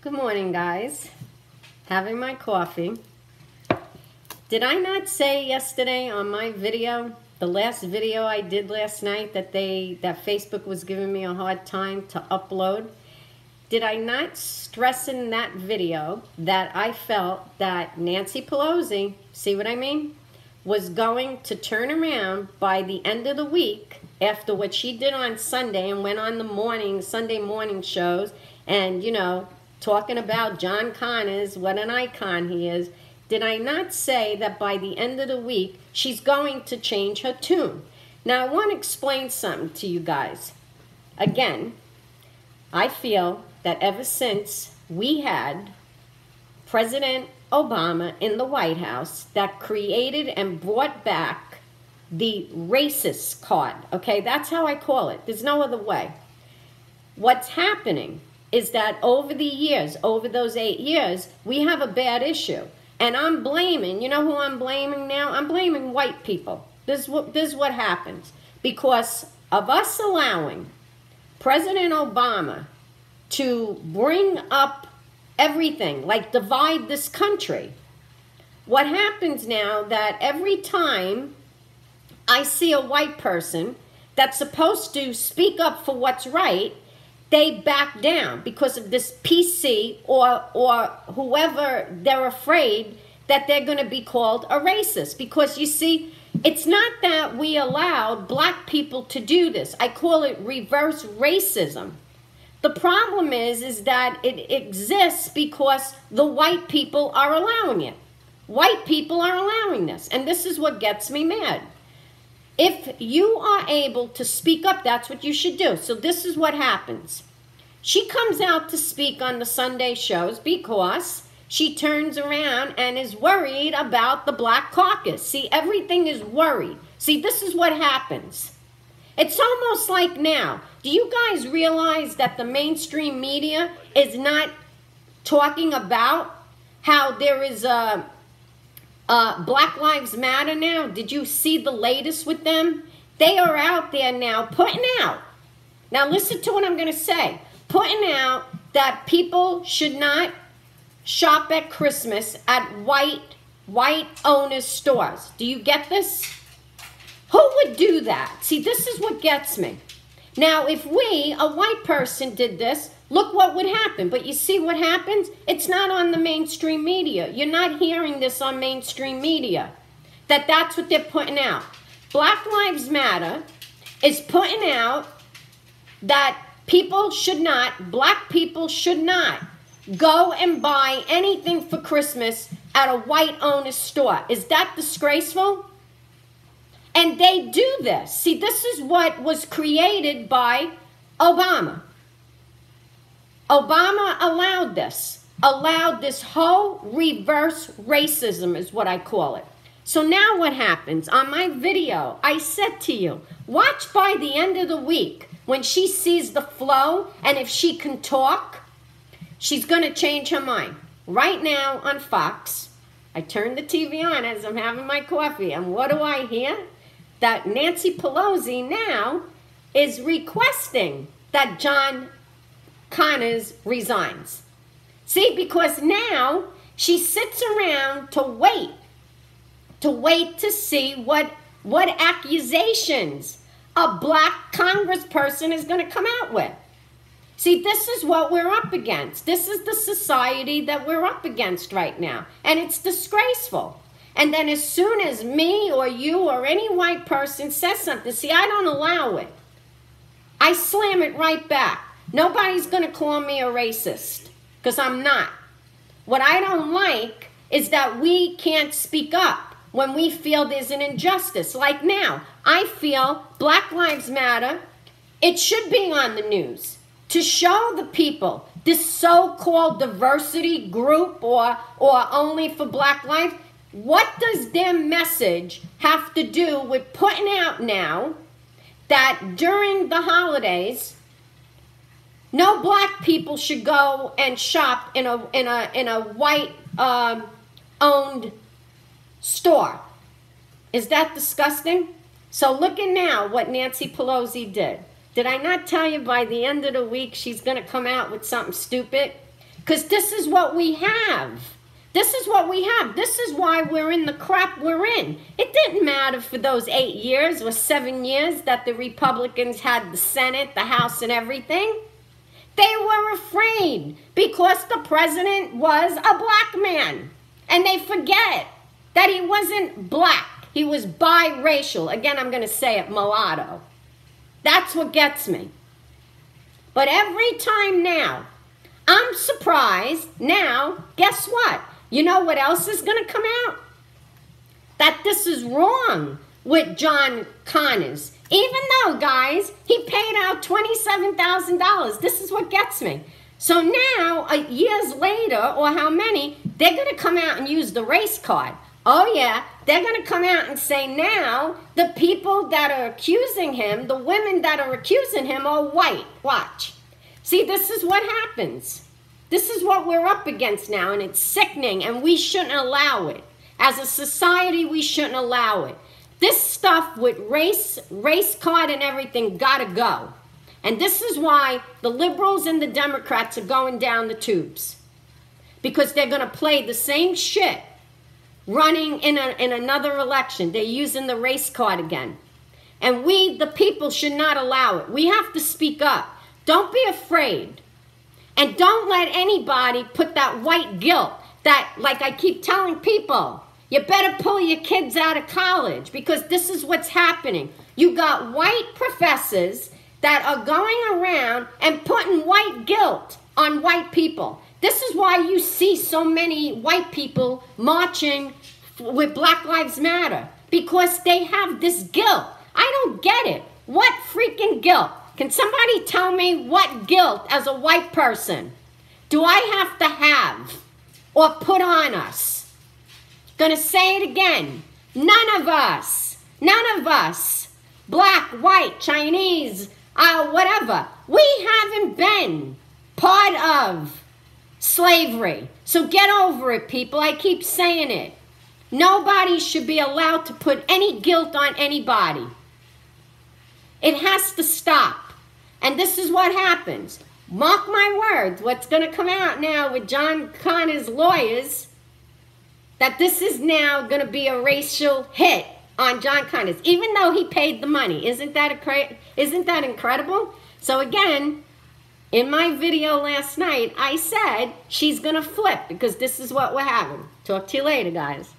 Good morning, guys. Having my coffee. Did I not say yesterday on my video, the last video I did last night, that Facebook was giving me a hard time to upload? Did I not stress in that video that I felt that Nancy Pelosi, see what I mean, was going to turn around by the end of the week after what she did on Sunday and went on the Sunday morning shows and, you know, talking about John Connors, what an icon he is? Did I not say that by the end of the week, she's going to change her tune? Now, I want to explain something to you guys. Again, I feel that ever since we had President Obama in the White House that created and brought back the racist card, okay? That's how I call it. There's no other way. What's happening is that over the years, over those 8 years, we have a bad issue. And I'm blaming, you know who I'm blaming now? I'm blaming white people. This is what happens. Because of us allowing President Obama to bring up everything, like divide this country. What happens now that every time I see a white person that's supposed to speak up for what's right, they back down because of this PC or whoever. They're afraid that they're going to be called a racist. Because you see, it's not that we allowed black people to do this. I call it reverse racism. The problem is that it exists because the white people are allowing it. White people are allowing this. And this is what gets me mad. If you are able to speak up, that's what you should do. So this is what happens. She comes out to speak on the Sunday shows because she turns around and is worried about the Black Caucus. See, everything is worried. See, this is what happens. It's almost like now, do you guys realize that the mainstream media is not talking about how there is a Black Lives Matter now? Did you see the latest with them? They are out there now putting out. Now listen to what I'm going to say. Putting out that people should not shop at Christmas at white owners' stores. Do you get this? Who would do that? See, this is what gets me. Now, if we, a white person, did this, look what would happen. But you see what happens? It's not on the mainstream media. You're not hearing this on mainstream media. That's what they're putting out. Black Lives Matter is putting out that black people should not go and buy anything for Christmas at a white owner's store. Is that disgraceful? And they do this. See, this is what was created by Obama. Obama allowed this whole reverse racism is what I call it. So now what happens? On my video, I said to you, watch by the end of the week when she sees the flow, and if she can talk, she's going to change her mind. Right now on Fox, I turn the TV on as I'm having my coffee, and what do I hear? That Nancy Pelosi now is requesting that John Connors resigns. See, because now she sits around to wait to see what accusations a black congressperson is going to come out with. See, this is what we're up against. This is the society that we're up against right now. And it's disgraceful. And then as soon as me or you or any white person says something, see, I don't allow it. I slam it right back. Nobody's going to call me a racist, because I'm not. What I don't like is that we can't speak up when we feel there's an injustice. Like now, I feel Black Lives Matter, it should be on the news to show the people, this so-called diversity group or only for black lives. What does their message have to do with putting out now that during the holidays, no black people should go and shop in a white owned store? Is that disgusting? So look at now what Nancy Pelosi did. Did I not tell you by the end of the week she's going to come out with something stupid? Because this is what we have. This is what we have. This is why we're in the crap we're in. It didn't matter for those 8 years or 7 years that the Republicans had the Senate, the House, and everything. They were afraid because the president was a black man. And they forget that he wasn't black. He was biracial. Again, I'm going to say it, mulatto. That's what gets me. But every time now, I'm surprised. Now, guess what? You know what else is going to come out? That this is wrong with John Connors. Even though, guys, he paid out $27,000. This is what gets me. So now, years later, or how many, they're going to come out and use the race card. Oh, yeah, they're going to come out and say now the people that are accusing him, the women that are accusing him are white. Watch. See, this is what happens. This is what we're up against now, and it's sickening, and we shouldn't allow it. As a society, we shouldn't allow it. This stuff with race card and everything gotta go. And this is why the liberals and the Democrats are going down the tubes. Because they're gonna play the same shit running in another election. They're using the race card again. And we, the people, should not allow it. We have to speak up. Don't be afraid. And don't let anybody put that white guilt that, like I keep telling people, you better pull your kids out of college because this is what's happening. You got white professors that are going around and putting white guilt on white people. This is why you see so many white people marching with Black Lives Matter, because they have this guilt. I don't get it. What freaking guilt? Can somebody tell me what guilt as a white person do I have to have or put on us? Gonna say it again. None of us, black, white, Chinese, whatever, we haven't been part of slavery. So get over it, people. I keep saying it. Nobody should be allowed to put any guilt on anybody. It has to stop. And this is what happens. Mark my words, what's going to come out now with John Connors' lawyers, that this is now going to be a racial hit on John Connors, even though he paid the money. Isn't that incredible? So again, in my video last night, I said she's going to flip because this is what we're having. Talk to you later, guys.